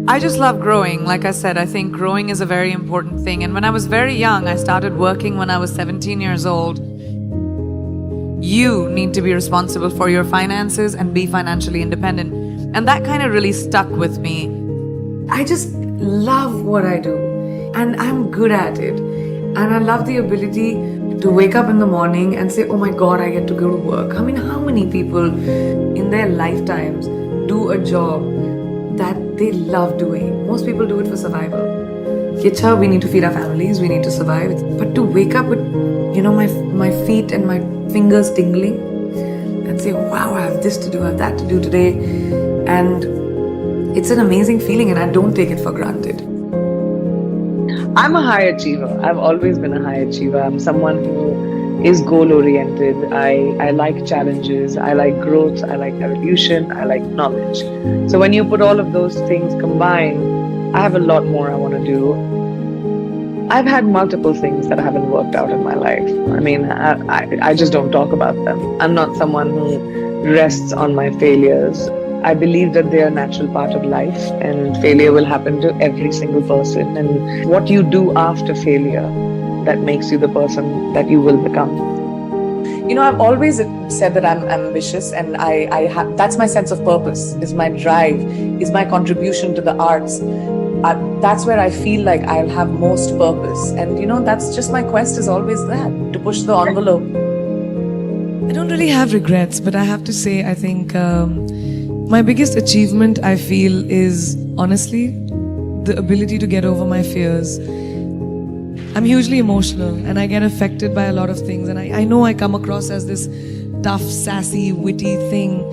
I just love growing. Like I said, I think growing is a very important thing. And when I was very young, I started working when I was 17 years old. You need to be responsible for your finances and be financially independent. And that kind of really stuck with me. I just love what I do, and I'm good at it. And I love the ability to wake up in the morning and say, oh my God, I get to go to work. I mean, how many people in their lifetimes do a job that they love doing? Most people do it for survival. Kitcha, we need to feed our families, we need to survive. But to wake up with, my feet and my fingers tingling and say, wow, I have this to do, I have that to do today. And it's an amazing feeling, and I don't take it for granted. I'm a high achiever. I've always been a high achiever. I'm someone who is goal-oriented. I like challenges. I like growth. I like evolution. I like knowledge. So when you put all of those things combined, I have a lot more I want to do. I've had multiple things that haven't worked out in my life. I mean, I just don't talk about them. I'm not someone who rests on my failures. I believe that they are a natural part of life, and failure will happen to every single person. And what you do after failure, that makes you the person that you will become. I've always said that I'm ambitious, and that's my sense of purpose, is my drive, is my contribution to the arts. That's where I feel like I'll have most purpose. And that's just my quest is always that, to push the envelope. I don't really have regrets, but I have to say, I think my biggest achievement, I feel, is honestly the ability to get over my fears. I'm hugely emotional, and I get affected by a lot of things, and I know I come across as this tough, sassy, witty thing,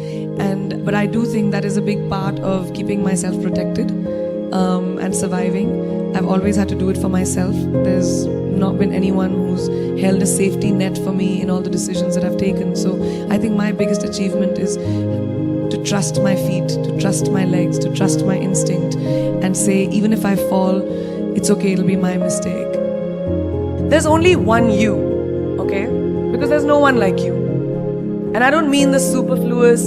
but I do think that is a big part of keeping myself protected and surviving. I've always had to do it for myself. There's not been anyone who's held a safety net for me in all the decisions that I've taken. So I think my biggest achievement is to trust my feet, to trust my legs, to trust my instinct, and say, even if I fall, it's okay, it'll be my mistake. There's only one you, okay? Because there's no one like you. And I don't mean the superfluous,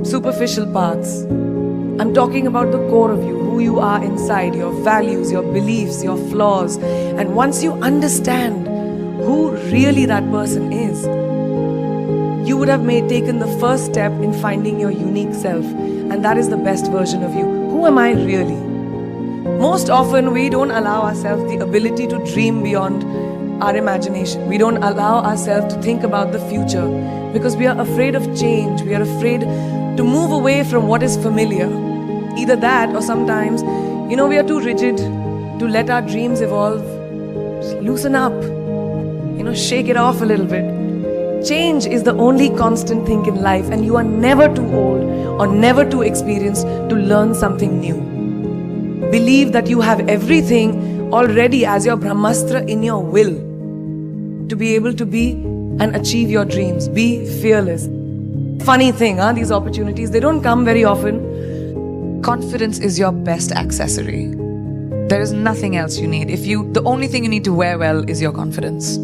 superficial parts. I'm talking about the core of you, who you are inside, your values, your beliefs, your flaws. And once you understand who really that person is, you would have taken the first step in finding your unique self. And that is the best version of you. Who am I really? Most often, we don't allow ourselves the ability to dream beyond our imagination. We don't allow ourselves to think about the future because we are afraid of change. We are afraid to move away from what is familiar. Either that, or sometimes, we are too rigid to let our dreams evolve. Just loosen up, shake it off a little bit. Change is the only constant thing in life, and you are never too old or never too experienced to learn something new. Believe that you have everything already as your Brahmastra in your will to be able to be and achieve your dreams. Be fearless. Funny thing, these opportunities, they don't come very often. Confidence is your best accessory. There is nothing else you need. The only thing you need to wear well is your confidence.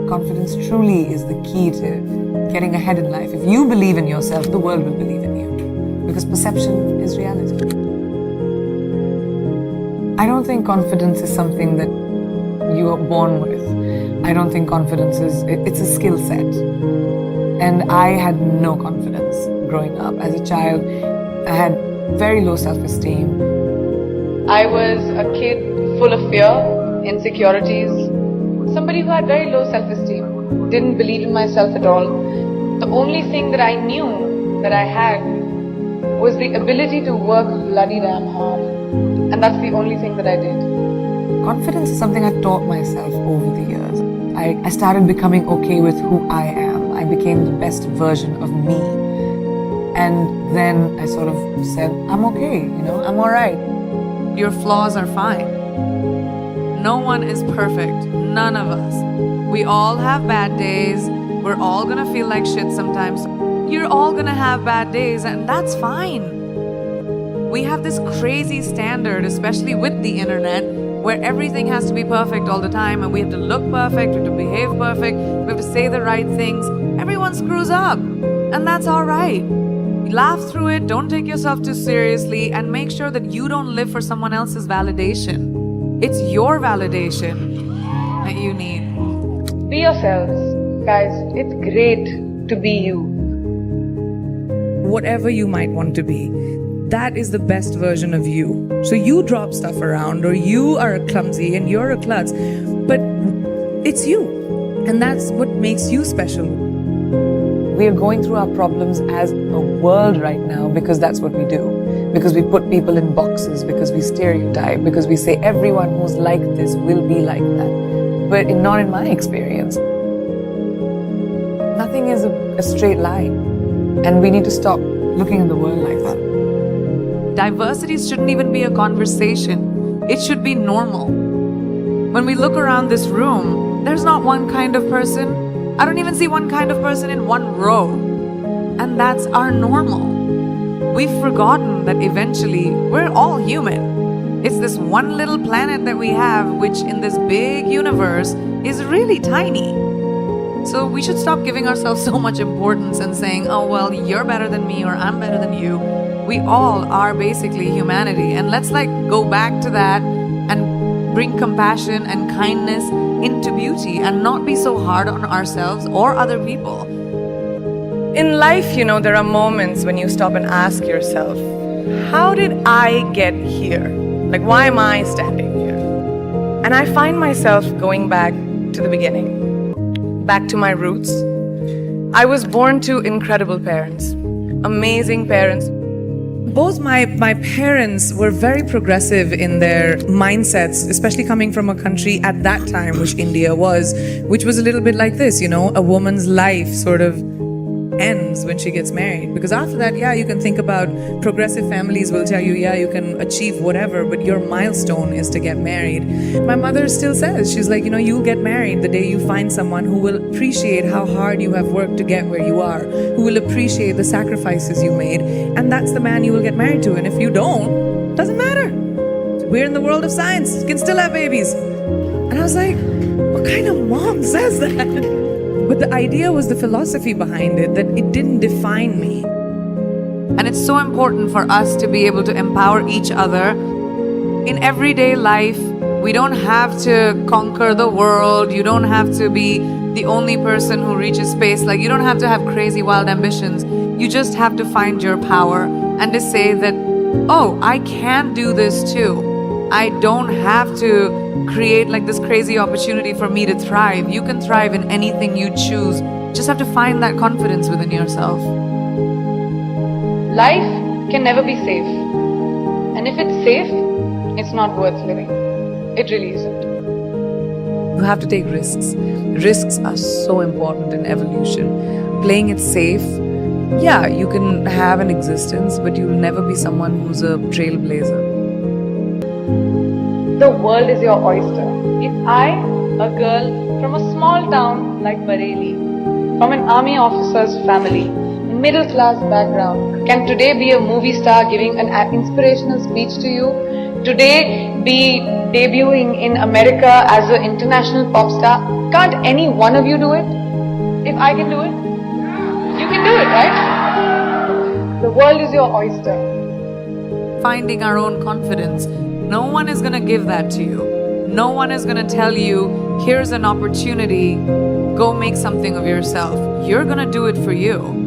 Confidence truly is the key to getting ahead in life. If you believe in yourself, the world will believe in you. Because perception is reality. I don't think confidence is something that you are born with. I don't think confidence it's a skill set. And I had no confidence growing up. As a child, I had very low self-esteem. I was a kid full of fear, insecurities, somebody who had very low self-esteem, didn't believe in myself at all. The only thing that I knew that I had was the ability to work bloody damn hard. And that's the only thing that I did. Confidence is something I taught myself over the years. I started becoming okay with who I am. I became the best version of me. And then I sort of said, I'm okay, I'm all right. Your flaws are fine. No one is perfect. None of us. We all have bad days. We're all gonna feel like shit sometimes. You're all gonna have bad days, and that's fine. We have this crazy standard, especially with the internet, where everything has to be perfect all the time, and we have to look perfect, we have to behave perfect, we have to say the right things. Everyone screws up, and that's all right. Laugh through it, don't take yourself too seriously, and make sure that you don't live for someone else's validation. It's your validation that you need. Be yourselves. Guys, it's great to be you. Whatever you might want to be, that is the best version of you. So you drop stuff around, or you are clumsy and you're a klutz, but it's you. And that's what makes you special. We are going through our problems as a world right now because that's what we do. Because we put people in boxes, because we stereotype, because we say everyone who's like this will be like that. But not in my experience. Nothing is a straight line. And we need to stop looking at the world like that. Diversity shouldn't even be a conversation. It should be normal. When we look around this room, there's not one kind of person. I don't even see one kind of person in one row. And that's our normal. We've forgotten that eventually we're all human. It's this one little planet that we have, which in this big universe is really tiny. So we should stop giving ourselves so much importance and saying, oh, well, you're better than me or I'm better than you. We all are basically humanity. And let's go back to that and bring compassion and kindness into beauty and not be so hard on ourselves or other people. In life, there are moments when you stop and ask yourself, how did I get here? Why am I standing here? And I find myself going back to the beginning, back to my roots. I was born to incredible parents, amazing parents. Both my parents were very progressive in their mindsets, especially coming from a country at that time, which India was, which was a little bit like this, a woman's life sort of ends when she gets married. Because after that, you can think about progressive families will tell you, you can achieve whatever, but your milestone is to get married. My mother still says, she's like, you'll get married the day you find someone who will appreciate how hard you have worked to get where you are, who will appreciate the sacrifices you made, and that's the man you will get married to. And if you don't, doesn't matter. We're in the world of science, you can still have babies. And I was like, what kind of mom says that? But the idea was the philosophy behind it, that it didn't define me. And it's so important for us to be able to empower each other. In everyday life, we don't have to conquer the world. You don't have to be the only person who reaches space. You don't have to have crazy, wild ambitions. You just have to find your power and to say that, oh, I can do this too. I don't have to create this crazy opportunity for me to thrive. You can thrive in anything you choose. Just have to find that confidence within yourself. Life can never be safe. And if it's safe, it's not worth living. It really isn't. You have to take risks. Risks are so important in evolution. Playing it safe, you can have an existence, but you'll never be someone who's a trailblazer. The world is your oyster. If I, a girl from a small town like Bareilly, from an army officer's family, middle class background, can today be a movie star giving an inspirational speech to you, today be debuting in America as an international pop star, can't any one of you do it? If I can do it, you can do it, right? The world is your oyster. Finding our own confidence. No one is going to give that to you. No one is going to tell you, here's an opportunity, go make something of yourself. You're going to do it for you.